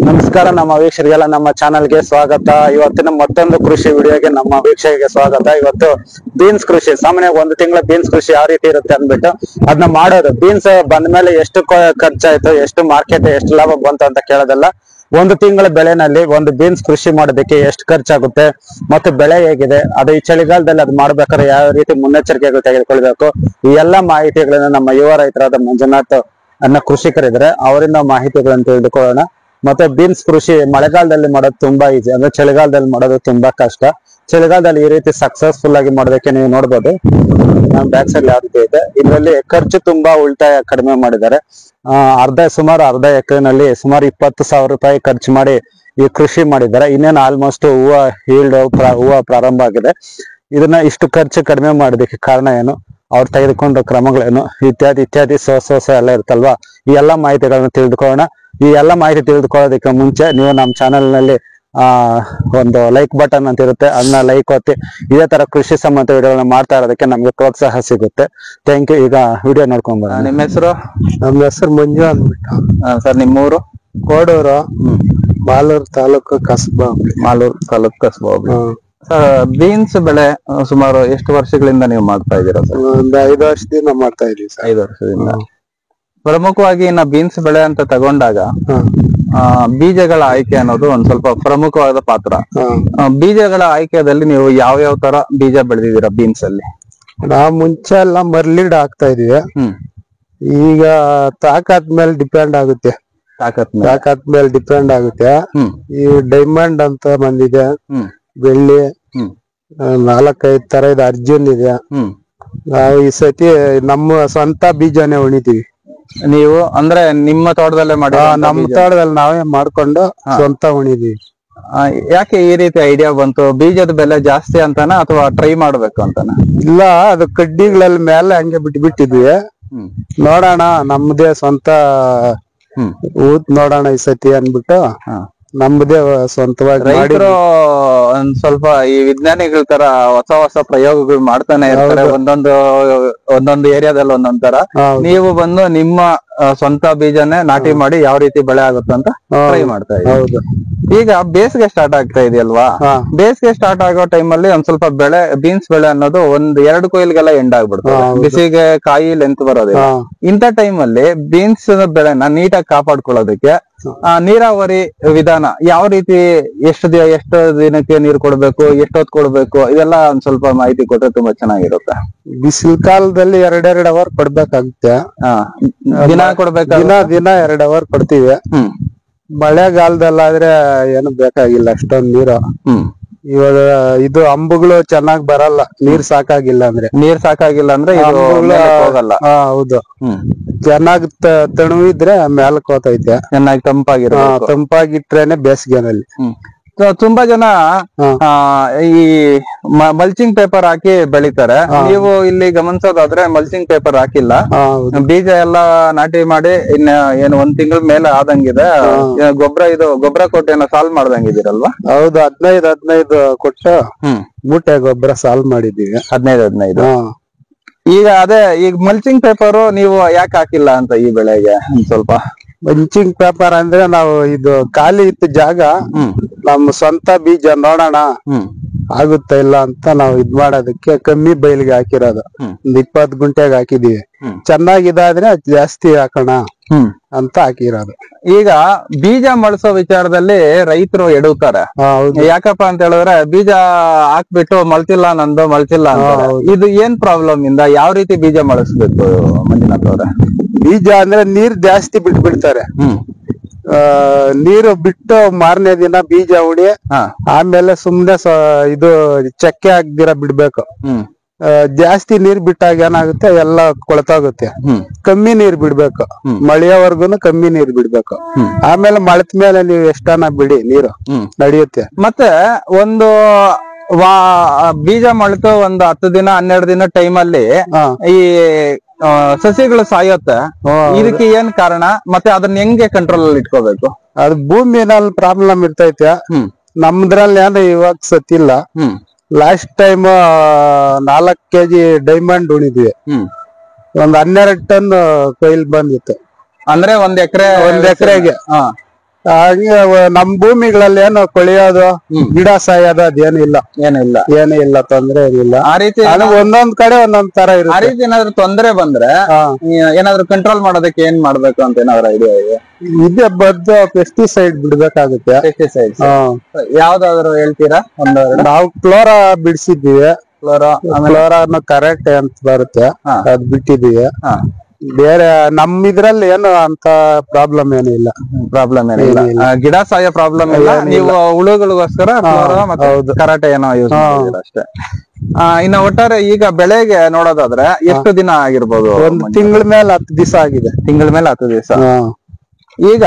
ನಮಸ್ಕಾರ ನಮ್ಮ ವೀಕ್ಷಕರಿಗೆಲ್ಲ ನಮ್ಮ ಚಾನಲ್ಗೆ ಸ್ವಾಗತ. ಇವತ್ತಿನ ಮತ್ತೊಂದು ಕೃಷಿ ವಿಡಿಯೋಗೆ ನಮ್ಮ ವೀಕ್ಷಕರಿಗೆ ಸ್ವಾಗತ. ಇವತ್ತು ಬೀನ್ಸ್ ಕೃಷಿ, ಸಾಮಾನ್ಯವಾಗಿ ಒಂದು ತಿಂಗಳ ಬೀನ್ಸ್ ಕೃಷಿ ಯಾವ ರೀತಿ ಇರುತ್ತೆ ಅಂದ್ಬಿಟ್ಟು ಅದನ್ನ ಮಾಡೋದು. ಬೀನ್ಸ್ ಬಂದ ಮೇಲೆ ಎಷ್ಟು ಖರ್ಚಾಯ್ತು, ಎಷ್ಟು ಮಾರ್ಕೆಟ್, ಎಷ್ಟು ಲಾಭ ಬಂತು ಅಂತ ಕೇಳೋದಲ್ಲ. ಒಂದು ತಿಂಗಳ ಬೆಳೆನಲ್ಲಿ ಒಂದು ಬೀನ್ಸ್ ಕೃಷಿ ಮಾಡೋದಕ್ಕೆ ಎಷ್ಟು ಖರ್ಚಾಗುತ್ತೆ ಮತ್ತೆ ಬೆಳೆ ಹೇಗಿದೆ, ಅದು ಈ ಚಳಿಗಾಲದಲ್ಲಿ ಅದು ಮಾಡ್ಬೇಕಾದ್ರೆ ಯಾವ ರೀತಿ ಮುನ್ನೆಚ್ಚರಿಕೆಗಳು ತೆಗೆದುಕೊಳ್ಬೇಕು, ಈ ಎಲ್ಲಾ ಮಾಹಿತಿಗಳನ್ನ ನಮ್ಮ ಯುವ ರೈತರಾದ ಮಂಜುನಾಥ್ ಅನ್ನ ಕೃಷಿಕರಿದ್ರೆ ಅವರಿಂದ ಮಾಹಿತಿಗಳನ್ನು ತಿಳಿದುಕೊಳ್ಳೋಣ. ಮತ್ತೆ ಬೀನ್ಸ್ ಕೃಷಿ ಮಳೆಗಾಲದಲ್ಲಿ ಮಾಡೋದು ತುಂಬಾ ಈಜಿ, ಅಂದ್ರೆ ಚಳಿಗಾಲದಲ್ಲಿ ಮಾಡೋದು ತುಂಬಾ ಕಷ್ಟ. ಚಳಿಗಾಲದಲ್ಲಿ ಈ ರೀತಿ ಸಕ್ಸಸ್ಫುಲ್ ಆಗಿ ಮಾಡೋದಕ್ಕೆ ನೀವು ನೋಡ್ಬೋದು ಬ್ಯಾಕ್ ಸೈಡ್ ಯಾವ ರೀತಿ ಇದೆ. ಇದರಲ್ಲಿ ಖರ್ಚು ತುಂಬಾ ಉಳಿತಾಯ ಕಡಿಮೆ ಮಾಡಿದ್ದಾರೆ. ಸುಮಾರು ಅರ್ಧ ಎಕರೆನಲ್ಲಿ ಸುಮಾರು 20,000 ರೂಪಾಯಿ ಖರ್ಚು ಮಾಡಿ ಈ ಕೃಷಿ ಮಾಡಿದ್ದಾರೆ. ಇನ್ನೇನು ಆಲ್ಮೋಸ್ಟ್ ಹೂವು ಪ್ರಾರಂಭ ಆಗಿದೆ. ಇದನ್ನ ಇಷ್ಟು ಖರ್ಚು ಕಡಿಮೆ ಮಾಡೋದಕ್ಕೆ ಕಾರಣ ಏನು, ಅವ್ರು ತೆಗೆದುಕೊಂಡ ಕ್ರಮಗಳೇನು, ಇತ್ಯಾದಿ ಸೋಸ ಎಲ್ಲ ಇರುತ್ತಲ್ವಾ, ಈ ಎಲ್ಲಾ ಮಾಹಿತಿಗಳನ್ನ ತಿಳಿದುಕೊಳ್ಳೋಣ. ಈ ಎಲ್ಲಾ ಮಾಹಿತಿ ತಿಳಿದುಕೊಳ್ಳೋದಕ್ಕೆ ಮುಂಚೆ ನೀವು ನಮ್ಮ ಚಾನೆಲ್ ನಲ್ಲಿ ಒಂದು ಲೈಕ್ ಬಟನ್ ಅಂತ ಇರುತ್ತೆ, ಅದನ್ನ ಲೈಕ್ ಒತ್ತಿ. ಇದೇ ತರ ಕೃಷಿ ಸಂಬಂಧ ವಿಡಿಯೋಗಳನ್ನ ಮಾಡ್ತಾ ಇರೋದಕ್ಕೆ ನಮ್ಗೆ ಪ್ರೋತ್ಸಾಹ ಸಿಗುತ್ತೆ. Thank you. ಈಗ ವಿಡಿಯೋ ನೋಡ್ಕೊಂಡ್ ಬರೋಣ. ನಿಮ್ಮ ಹೆಸರು? ನಮ್ಮ ಹೆಸರು ಮಂಜು ಅಂದ್ಬಿಟ್ಟು. ಸರ್, ನಿಮ್ಮೂರು? ಕೋಡೂರು, ಮಾಲೂರು ತಾಲೂಕು ಕಸಬಾ. ಮಾಲೂರು ತಾಲೂಕು ಕಸಬಾ. ಸರ್, ಬೀನ್ಸ್ ಬೆಳೆ ಸುಮಾರು ಎಷ್ಟು ವರ್ಷಗಳಿಂದ ನೀವು ಮಾಡ್ತಾ ಇದ್ದೀರಾ ಸರ್? ಒಂದು 5 ವರ್ಷದಿಂದ ಮಾಡ್ತಾ ಇದೀವಿ ಸರ್. 5 ವರ್ಷದಿಂದ. ಪ್ರಮುಖವಾಗಿ ಇನ್ನ ಬೀನ್ಸ್ ಬೆಳೆ ಅಂತ ತಗೊಂಡಾಗ ಬೀಜಗಳ ಆಯ್ಕೆ ಅನ್ನೋದು ಒಂದ್ ಸ್ವಲ್ಪ ಪ್ರಮುಖವಾದ ಪಾತ್ರ. ಬೀಜಗಳ ಆಯ್ಕೆಯಲ್ಲಿ ನೀವು ಯಾವ ತರ ಬೀಜ ಬೆಳೆದಿದ್ದೀರಾ ಬೀನ್ಸ್ ಅಲ್ಲಿ? ನಾವು ಮುಂಚೆ ಎಲ್ಲ ಮರ್ಲಿಡ್ ಹಾಕ್ತಾ ಇದೀವಿ. ಈಗ ತಾಕತ್ ಮೇಲೆ ಡಿಪೆಂಡ್ ಆಗುತ್ತೆ. ತಾಕತ್ ಮೇಲೆ ಡಿಪೆಂಡ್ ಆಗುತ್ತೆ. ಈ ಡೈಮಂಡ್ ಅಂತ ಬಂದಿದೆ, ಬೆಳ್ಳಿ 4-5 ತರದ ಅರ್ಜುನ್ ಇದೆ. ಈ ಸತಿ ನಮ್ಮ ಸ್ವಂತ ಬೀಜನೇ ಉಣಿತೀವಿ. ನೀವು ಅಂದ್ರೆ ನಿಮ್ಮ ತೋಟದಲ್ಲೇ ಮಾಡಿ? ನಮ್ಮ ತೋಟದಲ್ಲಿ ನಾವೇ ಮಾಡ್ಕೊಂಡು ಸ್ವಂತ ಉಣಿದೀವಿ. ಯಾಕೆ ಈ ರೀತಿ ಐಡಿಯಾ ಬಂತು? ಬೀಜದ ಬೆಲೆ ಜಾಸ್ತಿ ಅಂತಾನ ಅಥವಾ ಟ್ರೈ ಮಾಡ್ಬೇಕು ಅಂತಾನ? ಇಲ್ಲ, ಅದು ಕಡ್ಡಿಗಳಲ್ಲಿ ಮೇಲೆ ಹಂಗೆ ಬಿಟ್ಟಿದ್ವಿ. ನೋಡೋಣ ನಮ್ದೇ ಸ್ವಂತ ನೋಡೋಣ ಈ ಸತಿ ಅನ್ಬಿಟ್ಟು ನಮ್ದೇ ಸ್ವಂತವಾಗಿ ರೈತರು ಒಂದ್ ಸ್ವಲ್ಪ ಈ ವಿಜ್ಞಾನಿಗಳ ತರ ಹೊಸ ಪ್ರಯೋಗಗಳು ಮಾಡ್ತಾನೆ ಇರ್ತಾರೆ. ಒಂದೊಂದು ಏರಿಯಾದಲ್ಲಿ ಒಂದೊಂದ್ ತರ. ನೀವು ಬಂದು ನಿಮ್ಮ ಸ್ವಂತ ಬೀಜನೇ ನಾಟಿ ಮಾಡಿ ಯಾವ ರೀತಿ ಬೆಳೆ ಆಗುತ್ತೆ ಅಂತ ಟ್ರೈ ಮಾಡ್ತಾ ಇದ್ದೀವಿ. ಈಗ ಬೇಸಿಗೆ ಸ್ಟಾರ್ಟ್ ಆಗ್ತಾ ಇದೆಯಲ್ವಾ? ಬೇಸಿಗೆ ಸ್ಟಾರ್ಟ್ ಆಗೋ ಟೈಮಲ್ಲಿ ಒಂದ್ ಸ್ವಲ್ಪ ಬೀನ್ಸ್ ಬೆಳೆ ಅನ್ನೋದು 1-2 ಕೊಯ್ಲಿಗೆಲ್ಲ ಎಂಡ್ ಆಗ್ಬಿಡ್ತದೆ. ಬಿಸಿಗೆ ಕಾಯಿ ಲೆಂತ್ ಬರೋದಿಲ್ಲ. ಇಂಥ ಟೈಮಲ್ಲಿ ಬೀನ್ಸ್ ಬೆಳೆನ ನೀಟಾಗಿ ಕಾಪಾಡ್ಕೊಳ್ಳೋದಕ್ಕೆ ನೀರಾವರಿ ವಿಧಾನ ಯಾವ ರೀತಿ, ಎಷ್ಟು ದಿನಕ್ಕೆ ನೀರು ಕೊಡ್ಬೇಕು, ಎಷ್ಟೊತ್ತು ಕೊಡ್ಬೇಕು, ಇದೆಲ್ಲ ಒಂದ್ ಸ್ವಲ್ಪ ಮಾಹಿತಿ ಕೊಟ್ರೆ ತುಂಬಾ ಚೆನ್ನಾಗಿರುತ್ತೆ. ಬಿಸಿಲು ಕಾಲದಲ್ಲಿ 2 ಅವರ್ ಕೊಡ್ಬೇಕಾಗುತ್ತೆ. ದಿನ ಕೊಡ್ಬೇಕು? ದಿನ 2 ಅವರ್ ಕೊಡ್ತೀವಿ. ಮಳೆಗಾಲದಲ್ಲಾದ್ರೆ ಏನು ಬೇಕಾಗಿಲ್ಲ ಅಷ್ಟೊಂದ್ ನೀರು. ಇವಾಗ ಇದು ಅಂಬುಗಳು ಚೆನ್ನಾಗ್ ಬರಲ್ಲ, ನೀರ್ ಸಾಕಾಗಿಲ್ಲ ಅಂದ್ರೆ. ಹೋಗಲ್ಲ. ಹೌದು, ಚೆನ್ನಾಗ್ ತಣುವಿದ್ರೆ ಮೇಲಕ್ ಹೋತೈತೆ. ಚೆನ್ನಾಗಿ ತಂಪಾಗಿಟ್ರೇನೆ ಬೇಸಿಗೆನಲ್ಲಿ. ತುಂಬಾ ಜನ ಈ ಮಲ್ಚಿಂಗ್ ಪೇಪರ್ ಹಾಕಿ ಬೆಳಿತಾರೆ. ನೀವು ಇಲ್ಲಿ ಗಮನಿಸೋದಾದ್ರೆ ಮಲ್ಚಿಂಗ್ ಪೇಪರ್ ಹಾಕಿಲ್ಲ, ಬೀಜ ಎಲ್ಲಾ ನಾಟಿ ಮಾಡಿ ಏನು 1 ತಿಂಗಳ ಮೇಲೆ ಆದಂಗಿದೆ. ಗೊಬ್ಬರ ಕೊಟ್ಟು ಏನೋ ಸಾಲ್ವ್ ಮಾಡ್ದಂಗಿದ್ದೀರಲ್ವಾ? ಹೌದು, 15 ಕೊಟ್ಟು ಮೂಟೆ ಗೊಬ್ಬರ ಸಾಲ್ವ್ ಮಾಡಿದೀವಿ. 15. ಈಗ ಈಗ ಮಲ್ಚಿಂಗ್ ಪೇಪರ್ ನೀವು ಯಾಕೆ ಹಾಕಿಲ್ಲ ಅಂತ ಈ ಬೆಳೆಗೆ? ಸ್ವಲ್ಪ ಮಲ್ಚಿಂಗ್ ಪೇಪರ್ ಅಂದ್ರೆ ನಾವು ಇದು ಖಾಲಿ ಇತ್ತು ಜಾಗ, ನಮ್ಮ ಸ್ವಂತ ಬೀಜ ನೋಡೋಣ ಆಗುತ್ತಾ ಇಲ್ಲ ಅಂತ ನಾವು ಇದ್ ಮಾಡೋದಕ್ಕೆ ಕಮ್ಮಿ ಬೈಲಿಗೆ ಹಾಕಿರೋದು. 20 ಗುಂಟೆಗೆ ಹಾಕಿದೀವಿ. ಚೆನ್ನಾಗಿದಾದ್ರೆ ಜಾಸ್ತಿ ಹಾಕೋಣ ಅಂತ ಹಾಕಿರೋದು. ಈಗ ಬೀಜ ಮಳ್ಸೋ ವಿಚಾರದಲ್ಲಿ ರೈತರು ಎಡುತ್ತಾರೆ. ಯಾಕಪ್ಪ ಅಂತ ಹೇಳಿದ್ರೆ ಬೀಜ ಹಾಕ್ಬಿಟ್ಟು ಮಳ್ತಿಲ್ಲ ಅಂತ. ಇದು ಏನ್ ಪ್ರಾಬ್ಲಮ್ ಇಂದ ಯಾವ ರೀತಿ ಬೀಜ ಮಳಿಸ್ಬೇಕು ಮಂಜುನಾಥ್ ಅವ್ರೆ? ಬೀಜ ಅಂದ್ರೆ ನೀರ್ ಜಾಸ್ತಿ ಬಿಟ್ಬಿಡ್ತಾರೆ. ನೀರು ಬಿಟ್ಟು ಮಾರನೇ ದಿನ ಬೀಜ ಉಡಿ, ಆಮೇಲೆ ಸುಮ್ನೆ ಇದು ಚಕ್ಕೆ ಹಾಕ್ದಿರ ಬಿಡ್ಬೇಕು. ಜಾಸ್ತಿ ನೀರ್ ಬಿಟ್ಟಾಗ ಏನಾಗುತ್ತೆ, ಎಲ್ಲ ಕೊಳ್ತೋಗುತ್ತೆ. ಕಮ್ಮಿ ನೀರ್ ಬಿಡ್ಬೇಕು, ಮಳೆಯವರ್ಗುನು ಕಮ್ಮಿ ನೀರ್ ಬಿಡ್ಬೇಕು. ಆಮೇಲೆ ಮಳೆತ ಮೇಲೆ ನೀವು ಎಷ್ಟನ ಬಿಡಿ, ನೀರು ನಡೆಯುತ್ತೆ. ಮತ್ತೆ ಒಂದು ಬೀಜ ಮಳೆತು ಒಂದು 10 ದಿನ 12 ದಿನ ಟೈಮಲ್ಲಿ ಈ ಸಸಿಗಳು ಸಾಯುತ್ತೆ. ಇದಕ್ಕೆ ಏನ್ ಕಾರಣ, ಮತ್ತೆ ಅದನ್ನ ಹೆಂಗೆ ಕಂಟ್ರೋಲ್ ಅಲ್ಲಿ ಇಟ್ಕೋಬೇಕು? ಅದು ಭೂಮಿನಲ್ಲಿ ಪ್ರಾಬ್ಲಮ್ ಇರ್ತೈತೆ. ನಮ್ದ್ರಲ್ಲಿ ಏನು ಇವಾಗ ಸತ್ತಿಲ್ಲ. ಲಾಸ್ಟ್ ಟೈಮ್ 4 kg ಡೈಮಂಡ್ ಉಣಿದ್ವಿ. ಒಂದ್ 12 ಟನ್ ಕೊಯ್ಲ್ ಬಂದಿತ್ತು. ಅಂದ್ರೆ ಒಂದ್ ಎಕರೆಗೆ ಹಾಗೆ ನಮ್ ಭೂಮಿಗಳಲ್ಲಿ ಏನು ಕೊಳೆಯೋದು ಗಿಡ ಸಾಯೋದು ಅದೇನಿಲ್ಲ ಏನಿಲ್ಲ ತೊಂದ್ರೆ ಏನಿಲ್ಲ. ಆ ರೀತಿ ಒಂದೊಂದ್ ಕಡೆ ಒಂದೊಂದ್ ತರ ಆ ಇರುತ್ತೆ. ರೀತಿ ಏನಾದ್ರು ತೊಂದರೆ ಬಂದ್ರೆ ಏನಾದ್ರು ಕಂಟ್ರೋಲ್ ಮಾಡೋದಕ್ಕೆ ಏನ್ ಮಾಡ್ಬೇಕು ಅಂತ ಏನಾದ್ರು ಐಡಿಯಾ ಇದೆ? ಇದೇ ಬದ್ದು ಪೆಸ್ಟಿಸೈಡ್ ಬಿಡ್ಬೇಕಾಗುತ್ತೆ. ಪೆಸ್ಟಿಸೈಡ್ಸ್ ಯಾವ್ದಾದ್ರು ಹೇಳ್ತೀರಾ? ನಾವು ಕ್ಲೋರಾ ಬಿಡಿಸಿದ್ದೀವಿ. ಕ್ಲೋರಾ ಕರೆಕ್ಟ್ ಅಂತ ಬರುತ್ತೆ, ಅದ್ ಬಿಟ್ಟಿದೀವಿ. ಬೇರೆ ನಮ್ ಇದ್ರಲ್ಲಿ ಏನು ಅಂತ ಪ್ರಾಬ್ಲಮ್ ಏನಿಲ್ಲ. ಗಿಡ ಸಾಯೋ ಪ್ರಾಬ್ಲಮ್ ಇಲ್ಲ. ನೀವು ಹುಳುಗಳಿಗೋಸ್ಕರ ಮತ್ತೆ ಕರಾಟೆ ಏನೋ ಯೂಸ್ ಮಾಡಿದ್ದೀರಾ ಅಷ್ಟೇ. ಇನ್ನ ಒಟ್ಟಾರೆ ಈಗ ಬೆಳೆಗೆ ನೋಡೋದಾದ್ರೆ ಎಷ್ಟು ದಿನ ಆಗಿರ್ಬೋದು? ಒಂದ್ ತಿಂಗಳ ಮೇಲೆ 10 ದಿವಸ ಆಗಿದೆ. ತಿಂಗಳ ಮೇಲೆ 10 ದಿವಸ. ಈಗ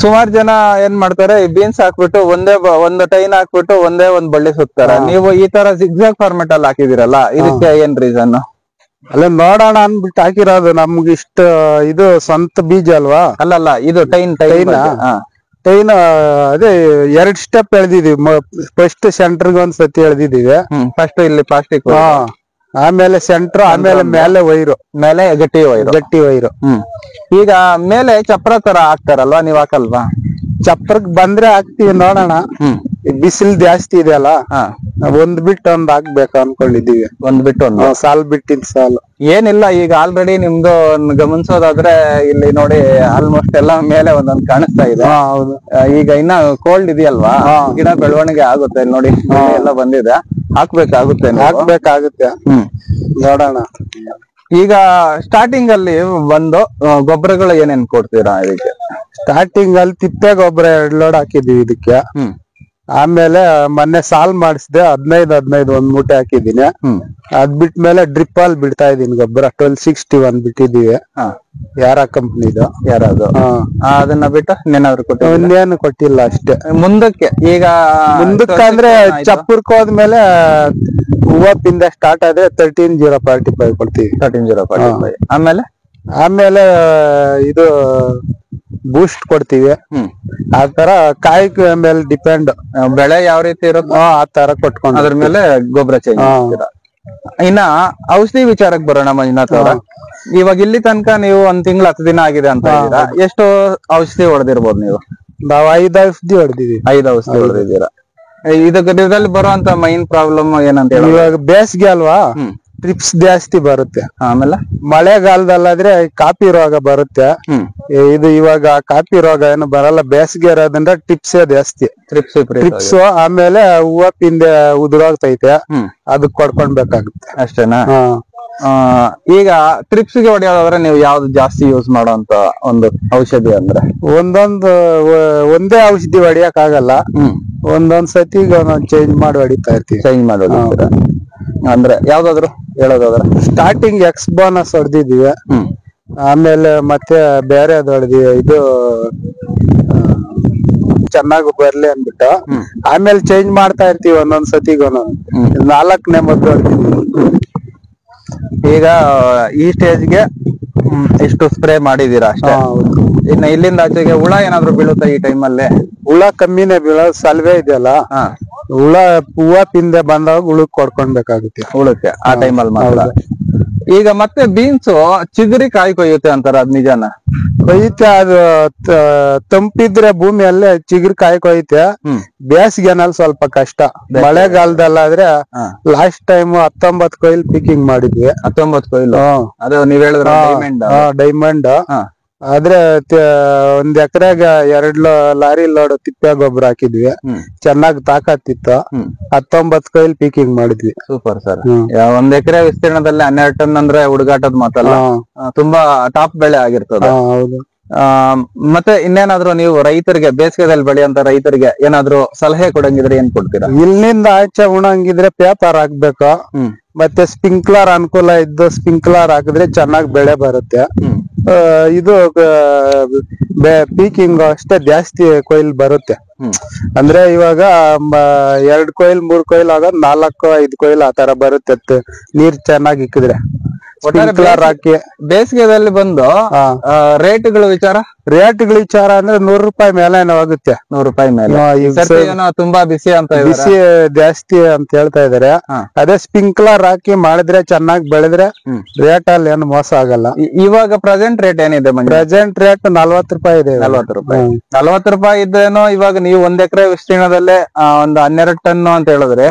ಸುಮಾರು ಜನ ಏನ್ ಮಾಡ್ತಾರೆ, ಬೀನ್ಸ್ ಹಾಕ್ಬಿಟ್ಟು ಒಂದು ಟೈನ್ ಹಾಕ್ಬಿಟ್ಟು ಒಂದೇ ಒಂದ್ ಬಳ್ಳಿ ಸುತ್ತಾರೆ. ನೀವು ಈ ತರ ಜಿಗ್ಜಾಗ್ ಫಾರ್ಮೆಟ್ ಅಲ್ಲಿ ಹಾಕಿದಿರಲ್ಲ, ಇದಕ್ಕೆ ಏನ್ ರೀಸನ್? ಅಲ್ಲ ನೋಡೋಣ ಅನ್ಬಿಟ್ಟು ಹಾಕಿರೋದು. ನಮ್ಗೆ ಇಷ್ಟ ಇದು ಸ್ವಂತ ಬೀಜ ಅಲ್ವಾ? ಅಲ್ಲಲ್ಲ, ಇದು ಟೈನ್ ಅದೇ 2 ಸ್ಟೆಪ್ ಎಳ್ದಿದೀವಿ. ಫಸ್ಟ್ ಸೆಂಟರ್ಗೆ ಒಂದ್ಸತಿ ಎಳ್ದಿದೀವಿ. ಫಸ್ಟ್ ಇಲ್ಲಿ ಪ್ಲಾಸ್ಟಿಕ್, ಆಮೇಲೆ ಸೆಂಟರ್, ಆಮೇಲೆ ಮೇಲೆ ಮೇಲೆ ಗಟ್ಟಿ ವೈರು. ಈಗ ಮೇಲೆ ಚಪ್ರ ತರ ಹಾಕ್ತಾರಲ್ವಾ, ನೀವ್ ಹಾಕಲ್ವಾ? ಚಪ್ರಕ್ ಬಂದ್ರೆ ಹಾಕ್ತಿವಿ, ನೋಡೋಣ. ಬಿಸಿಲು ಜಾಸ್ತಿ ಇದೆ ಅಲ್ಲ, ಒಂದ್ ಬಿಟ್ಟು ಒಂದ್ ಹಾಕ್ಬೇಕು ಅನ್ಕೊಂಡಿದೀವಿ. ಒಂದ್ ಬಿಟ್ಟು ಒಂದು ಸಾಲ್ ಬಿಟ್ಟಿದ್ ಸಾಲು ಏನಿಲ್ಲ. ಈಗ ಆಲ್ರೆಡಿ ನಿಮ್ದು ಗಮನಿಸೋದಾದ್ರೆ ಇಲ್ಲಿ ನೋಡಿ, ಆಲ್ಮೋಸ್ಟ್ ಎಲ್ಲ ಮೇಲೆ ಒಂದೊಂದ್ ಕಾಣಿಸ್ತಾ ಇದೆ. ಹೌದು. ಈಗ ಇನ್ನ ಕೋಲ್ಡ್ ಇದೆಯಲ್ವಾ, ಗಿಡ ಬೆಳವಣಿಗೆ ಆಗುತ್ತೆ ನೋಡಿ, ಎಲ್ಲ ಬಂದಿದೆ. ಹಾಕ್ಬೇಕಾಗುತ್ತೆ. ನೋಡೋಣ. ಈಗ ಸ್ಟಾರ್ಟಿಂಗ್ ಅಲ್ಲಿ ಒಂದು ಗೊಬ್ಬರಗಳು ಏನೇನ್ ಕೊಡ್ತೀರಾ ಇದಕ್ಕೆ? ಸ್ಟಾರ್ಟಿಂಗ್ ಅಲ್ಲಿ ತಿಪ್ಪೆ ಗೊಬ್ಬರ 2 ಲೋಡ್ ಹಾಕಿದೀವಿ ಇದಕ್ಕೆ. ಆಮೇಲೆ ಮೊನ್ನೆ ಸಾಲ್ ಮಾಡಿಸಿದೆ, 15 ಒಂದ್ ಮೂಟೆ ಹಾಕಿದೀನಿ. ಅದ್ ಬಿಟ್ಮೇಲೆ ಡ್ರಿಪ್ ಅಲ್ಲಿ ಬಿಡ್ತಾ ಇದೀನಿ ಗೊಬ್ಬರ. 1261 ಬಿಟ್ಟಿದೀವಿ. ಯಾರ ಕಂಪ್ನಿದು? ಯಾರದು? ಅದನ್ನ ಬಿಟ್ಟು ಇನ್ನೇನಾದ್ರು ಇನ್ನೇನು ಕೊಟ್ಟಿಲ್ಲ ಅಷ್ಟೇ. ಮುಂದಕ್ಕೆ ಈಗ ಅಂದ್ರೆ ಚಪ್ಪರ್ಕ್ ಹೋದ್ಮೇಲೆ ಹೂವ ಪಿಂದ ಸ್ಟಾರ್ಟ್ ಆದ್ರೆ 13045 ಕೊಡ್ತೀವಿ. 13045. ಆಮೇಲೆ ಇದು ಬೂಸ್ಟ್ ಕೊಡ್ತೀವಿ. ಆ ತರ ಕಾಯಿ ಮೇಲೆ ಡಿಪೆಂಡ್, ಬೆಳೆ ಯಾವ ರೀತಿ ಇರುತ್ತೋ ಆ ತರ ಕೊಟ್ಕೊಂಡು ಅದ್ರ ಮೇಲೆ ಗೊಬ್ಬರ ಚೇಂಜ್ ಮಾಡ್ತೀರಾ. ಇನ್ನ ಔಷಧಿ ವಿಚಾರಕ್ಕೆ ಬರೋಣ ಮಂಜುನಾಥ್ ಅವರ. ಇವಾಗ ಇಲ್ಲಿ ತನಕ ನೀವು 1 ತಿಂಗಳು 10 ದಿನ ಆಗಿದೆ ಅಂತ ಹೇಳಿದ್ರ, ಎಷ್ಟು ಔಷಧಿ ಹೊಡೆದಿರ್ಬೋದು ನೀವು? ನಾವು 5 ಔಷಧಿ ಹೊಡೆದಿವಿ. 5 ಔಷಧಿ ಹೊಡೆದಿದ್ದೀರಾ. ಇದರಲ್ಲಿ ಬರುವಂತ ಮೈನ್ ಪ್ರಾಬ್ಲಮ್ ಏನಂತ ಹೇಳಿ, ಇವಾಗ ಬೇಸಿಗೆ ಅಲ್ವಾ, ಟ್ರಿಪ್ಸ್ ಜಾಸ್ತಿ ಬರುತ್ತೆ. ಆಮೇಲೆ ಮಳೆಗಾಲದಲ್ಲಾದ್ರೆ ಕಾಪಿ ರೋಗ ಬರುತ್ತೆ. ಇದು ಇವಾಗ ಕಾಪಿ ರೋಗ ಏನು ಬರಲ್ಲ, ಬೇಸಿಗೆ ಇರೋದ್ರಿಂದ ಟಿಪ್ಸೇ ಜಾಸ್ತಿ. ಟ್ರಿಪ್ಸ್ ಆಮೇಲೆ ಹೂವ ಪಿಂದೆ ಉದುರೋಗ್ತೈತೆ, ಅದಕ್ ಕೊಡ್ಕೊಳ್ಬೇಕಾಗುತ್ತೆ ಅಷ್ಟೇನಾ? ಈಗ ಟ್ರಿಪ್ಸ್ ಗೆ ಹೊಡೆಯೋದಾದ್ರೆ ನೀವು ಯಾವ್ದು ಜಾಸ್ತಿ ಯೂಸ್ ಮಾಡೋಂತ ಒಂದು ಔಷಧಿ ಅಂದ್ರೆ? ಒಂದೇ ಔಷಧಿ ಹೊಡಿಯಕ್ ಆಗಲ್ಲ, ಒಂದೊಂದ್ ಸತಿ ಚೇಂಜ್ ಮಾಡಿ ಹೊಡಿತಾ ಇರ್ತೀವಿ. ಚೇಂಜ್ ಮಾಡಿ ಅಂದ್ರೆ ಯಾವ್ದಾದ್ರು ಹೇಳೋದಾದ್ರೆ? ಸ್ಟಾರ್ಟಿಂಗ್ ಎಕ್ಸ್ ಬೋನಸ್ ಹೊಡೆದಿದೀವಿ. ಆಮೇಲೆ ಮತ್ತೆ ಬೇರೆ ಹೊಡೆದಿವಿ, ಇದು ಚೆನ್ನಾಗಿ ಬರ್ಲಿ ಅಂದ್ಬಿಟ್ಟು. ಆಮೇಲೆ ಚೇಂಜ್ ಮಾಡ್ತಾ ಇರ್ತೀವಿ ಒಂದೊಂದ್ ಸತಿಗೊಂದೊಂದು. 4ನೇ ಮದ್ದು ಹೊಡೆದಿವಿ. ಈಗ ಈ ಸ್ಟೇಜ್ಗೆ ಇಷ್ಟು ಸ್ಪ್ರೇ ಮಾಡಿದೀರಾ ಅಷ್ಟೇ. ಇನ್ನ ಇಲ್ಲಿಂದ ಆಚೆಗೆ ಹುಳ ಏನಾದ್ರು ಬೀಳುತ್ತಾ ಈ ಟೈಮಲ್ಲಿ? ಹುಳ ಕಮ್ಮಿನೇ ಬೀಳೋದು, ಸಲ್ವೆ ಇದೆಯಲ್ಲ, ಹುಳ ಹೂವ ಪಿಂದೆ ಬಂದಾಗ ಹುಳಕ್ ಕೊಡ್ಕೊಳ್ಬೇಕಾಗುತ್ತೆ. ಹುಳಕ್ಕೆ ಆ ಟೈಮಲ್ಲಿ ಮಾತ್ರ. ಈಗ ಮತ್ತೆ ಬೀನ್ಸ್ ಚಿಗುರಿ ಕಾಯಿ ಕೊಯ್ಯುತ್ತೆ ಅಂತಾರ, ಅದ್ ನಿಜಾನ? ಕೊಯ್ಯುತ್ತೆ. ಅದು ತಂಪಿದ್ರೆ ಭೂಮಿಯಲ್ಲೇ ಚಿಗುರು ಕಾಯಿ ಕೊಯ್ಯುತ್ತೆ. ಬೇಸಿಗೆನಲ್ಲಿ ಸ್ವಲ್ಪ ಕಷ್ಟ. ಮಳೆಗಾಲದಲ್ಲಾದ್ರೆ ಲಾಸ್ಟ್ ಟೈಮ್ 19 ಕೊಯ್ಲ್ ಪಿಕಿಂಗ್ ಮಾಡಿದ್ವಿ. 19 ಕೊಯ್ಲು? ಅದು ನೀವ್ ಹೇಳಿದ್ರ ಡೈಮಂಡ್. ಆದ್ರೆ 1 ಎಕರೆಗೆ 2 ಲಾರಿ ಲೋಡ್ ತಿಪ್ಪೆ ಗೊಬ್ಬರ ಹಾಕಿದ್ವಿ. ಚೆನ್ನಾಗಿ ತಾಕತ್ತಿತ್ತು. 19 ಕೊಯ್ಲ್ ಪಿಕಿಂಗ್ ಮಾಡಿದ್ವಿ. Super sir. 1 ಎಕರೆ ವಿಸ್ತೀರ್ಣದಲ್ಲಿ 12 ಟನ್ ಅಂದ್ರೆ ಹುಡುಗಾಟದ ಮಾತಲ್ಲ, ತುಂಬಾ ಟಾಪ್ ಬೆಳೆ ಆಗಿರ್ತದೆ. ಹೌದು. ಮತ್ತೆ ಇನ್ನೇನಾದ್ರು ನೀವು ರೈತರಿಗೆ, ಬೇಸಿಗೆದಲ್ಲಿ ಬೆಳೆಯಂತ ರೈತರಿಗೆ ಏನಾದ್ರು ಸಲಹೆ ಕೊಡಂಗಿದ್ರೆ ಏನ್ ಕೊಡ್ತೀರಾ? ಇಲ್ಲಿಂದ ಆಚೆ ಉಣಂಗಿದ್ರೆ ಪೇಪರ್ ಹಾಕ್ಬೇಕು. ಮತ್ತೆ ಸ್ಪ್ರಿಂಕ್ಲರ್ ಅನುಕೂಲ ಇದ್ದು ಸ್ಪ್ರಿಂಕ್ಲರ್ ಹಾಕಿದ್ರೆ ಚೆನ್ನಾಗಿ ಬೆಳೆ ಬರುತ್ತೆ. ಇದು ಪೀಕಿಂಗ್ ಅಷ್ಟೇ ಜಾಸ್ತಿ ಕೊಯ್ಲ್ ಬರುತ್ತೆ. ಅಂದ್ರೆ ಇವಾಗ 2 ಕೊಯ್ಲ್ 3 ಕೊಯ್ಲ್ ಆಗೋದ್ 4-5 ಕೊಯ್ಲ್ ಆ ತರ ಬರುತ್ತೆ, ನೀರ್ ಚೆನ್ನಾಗಿ ಇಕ್ಕಿದ್ರೆ. ಸ್ಪ್ರಿಂಕ್ಲರ್ ಹಾಕಿ ಬೇಸಿಗೆದಲ್ಲಿ ಬಂದು ರೇಟ್ಗಳ ವಿಚಾರ ರೇಟ್ಗಳ ವಿಚಾರ ಅಂದ್ರೆ 100 ರೂಪಾಯಿ ಮೇಲೆ ಹೋಗುತ್ತೆ. 100 ರೂಪಾಯಿ ಮೇಲೆ. ಈಗ ಈ ಸರ್ತಿ ಏನೋ ತುಂಬಾ ಬಿಸಿ ಅಂತ ಇದಾರೆ. ಬಿಸಿ ಜಾಸ್ತಿ ಅಂತ ಹೇಳ್ತಾ ಇದಾರೆ. ಅದೇ ಸ್ಪ್ರಿಂಕ್ಲರ್ ಹಾಕಿ ಮಾಡಿದ್ರೆ ಚೆನ್ನಾಗಿ ಬೆಳೆದ್ರೆ ರೇಟ್ ಅಲ್ಲಿ ಏನು ಮೋಸ ಆಗಲ್ಲ. ಇವಾಗ ಪ್ರೆಸೆಂಟ್ ರೇಟ್ ಏನಿದೆ? ಪ್ರೆಸೆಂಟ್ ರೇಟ್ 40 ರೂಪಾಯಿ ಇದೆ. 40 ರೂಪಾಯಿ. 40 ರೂಪಾಯಿ ಇದ್ದೇನೋ. ಇವಾಗ ನೀವು 1 ಎಕರೆ ವಿಸ್ತೀರ್ಣದಲ್ಲೇ ಒಂದು 12 ಟನ್ ಅಂತ ಹೇಳಿದ್ರೆ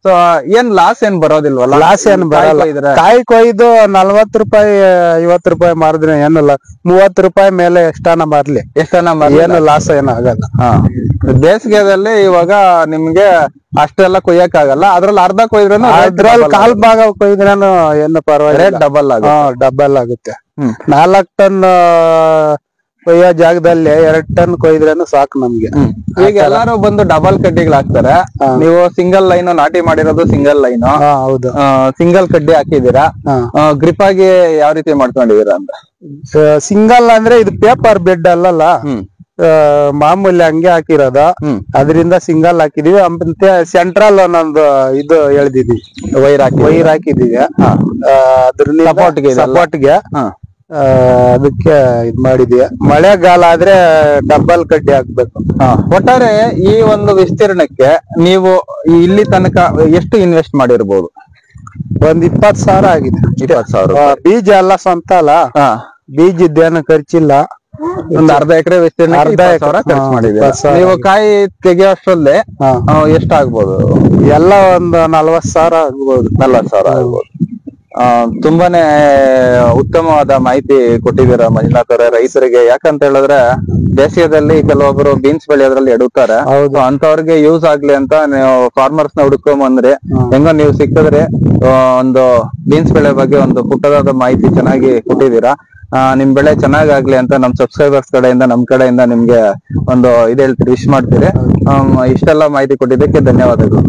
ಸೊ ಏನ್ ಲಾಸ್ ಏನ್ ಬರೋದಿಲ್ವಲ್ಲ? ಲಾಸ್ ಏನ್ ಬರಲ್ಲ. ಕಾಯಿ ಕೊಯ್ದು 40 ರೂಪಾಯಿ 50 ರೂಪಾಯಿ ಮಾರಿದ್ರೆ ಏನಲ್ಲ, 30 ರೂಪಾಯಿ ಮೇಲೆ ಎಷ್ಟಾನ ಮಾರ್ಲಿ ಏನು ಲಾಸ್ ಏನು ಆಗಲ್ಲ. ಬೇಸಿಗೆದಲ್ಲಿ ಇವಾಗ ನಿಮ್ಗೆ ಅಷ್ಟೆಲ್ಲ ಕೊಯ್ಯಕ್ ಆಗಲ್ಲ. ಅದ್ರಲ್ಲಿ ಅರ್ಧ ಕೊಯ್ದ್ರೇನು, ಅದ್ರಲ್ಲಿ ಕಾಲ್ ಭಾಗ ಕೊಯ್ದ್ರೇನು ಏನು ಪರವಾಗಿಲ್ಲ, ರೇಟ್ ಡಬಲ್ ಆಗುತ್ತೆ. 4 ಟನ್ ಕೊಯ್ಯೋ ಜಾಗದಲ್ಲಿ 2 ಟನ್ ಕೊಯ್ದ್ರೇನು ಸಾಕು ನಮ್ಗೆ. ಈಗ ಎಲ್ಲಾರು ಬಂದು ಡಬಲ್ ಕಡ್ಡಿಗಳು ಹಾಕ್ತಾರೆ. ನೀವು ಸಿಂಗಲ್ ಲೈನ್ ನಾಟಿ ಮಾಡಿರೋದು ಸಿಂಗಲ್ ಲೈನ್. ಹೌದು. ಸಿಂಗಲ್ ಕಡ್ಡಿ ಹಾಕಿದೀರಾ. ಗ್ರಿಪ್ ಆಗಿ ಯಾವ ರೀತಿ ಮಾಡ್ಕೊಂಡಿದೀರಾ ಅಂತ? ಸಿಂಗಲ್ ಅಂದ್ರೆ ಇದು ಪೇಪರ್ ಬೆಡ್ ಅಲ್ಲಲ್ಲ, ಮಾಮೂಲಿ ಹಂಗೆ ಹಾಕಿರೋದು. ಅದರಿಂದ ಸಿಂಗಲ್ ಹಾಕಿದೀವಿ. ಮತ್ತೆ ಸೆಂಟ್ರಲ್ ಒಂದೊಂದು ಇದು ಎಳ್ದಿದೀವಿ, ವೈರ್ ಹಾಕಿದೀವಿ. ಅದ್ರ ಸಪೋರ್ಟ್ಗೆ ಅದಕ್ಕೆ ಇದ್ ಮಾಡಿದೀವಿ. ಮಳೆಗಾಲ ಆದ್ರೆ ಡಬಲ್ ಕಡ್ಡಿ ಹಾಕ್ಬೇಕು. ಒಟ್ಟಾರೆ ಈ ಒಂದು ವಿಸ್ತೀರ್ಣಕ್ಕೆ ನೀವು ಇಲ್ಲಿ ತನಕ ಎಷ್ಟು ಇನ್ವೆಸ್ಟ್ ಮಾಡಿರ್ಬೋದು? ಒಂದ್ 20,000 ಆಗಿದೆ. 20,000. ಬೀಜ ಎಲ್ಲ ಸ್ವಂತ ಅಲ್ಲ, ಬೀಜದ್ದೇನು ಖರ್ಚಿಲ್ಲ. ಒಂದ್ ಅರ್ಧ ಎಕರೆ ವಿಸ್ತೀರ್ಣ 20,000 ಖರ್ಚು ಮಾಡಿದ್ದೀರಾ. ನೀವು ಕಾಯಿ ತೆಗೆಯೋಷ್ಟ್ರಲ್ಲೇ ಎಷ್ಟಾಗ್ಬೋದು? ಎಲ್ಲ ಒಂದು 40,000 ಆಗ್ಬೋದು. 40,000 ಆಗ್ಬೋದು. ತುಂಬಾನೇ ಉತ್ತಮವಾದ ಮಾಹಿತಿ ಕೊಟ್ಟಿದ್ದೀರಾ ಮಂಜುನಾಥ್ ಅವರೇ ರೈತರಿಗೆ. ಯಾಕಂತ ಹೇಳಿದ್ರೆ ಬೇಸಿಗೆದಲ್ಲಿ ಕೆಲವೊಬ್ರು ಬೀನ್ಸ್ ಬೆಳೆಯೋದ್ರಲ್ಲಿ ಎಡುತ್ತಾರೆ. ಅಂತವ್ರಿಗೆ ಯೂಸ್ ಆಗ್ಲಿ ಅಂತ ನೀವು ಫಾರ್ಮರ್ಸ್ ನ ಹುಡುಕೊಂಡ್ ಬಂದ್ರಿ. ಹೆಂಗೋ ನೀವು ಸಿಕ್ಕಿದ್ರೆ ಒಂದು ಬೀನ್ಸ್ ಬೆಳೆ ಬಗ್ಗೆ ಒಂದು ಪುಟ್ಟದಾದ ಮಾಹಿತಿ ಚೆನ್ನಾಗಿ ಕೊಟ್ಟಿದ್ದೀರಾ. ನಿಮ್ ಬೆಳೆ ಚೆನ್ನಾಗಾಗ್ಲಿ ಅಂತ ನಮ್ ಸಬ್ಸ್ಕ್ರೈಬರ್ಸ್ ಕಡೆಯಿಂದ ನಮ್ ಕಡೆಯಿಂದ ನಿಮ್ಗೆ ಒಂದು ಇದು ಹೇಳ್ತೀರಿ, ವಿಶ್ ಮಾಡ್ತೀರಿ. ಇಷ್ಟೆಲ್ಲ ಮಾಹಿತಿ ಕೊಟ್ಟಿದ್ದಕ್ಕೆ ಧನ್ಯವಾದಗಳು.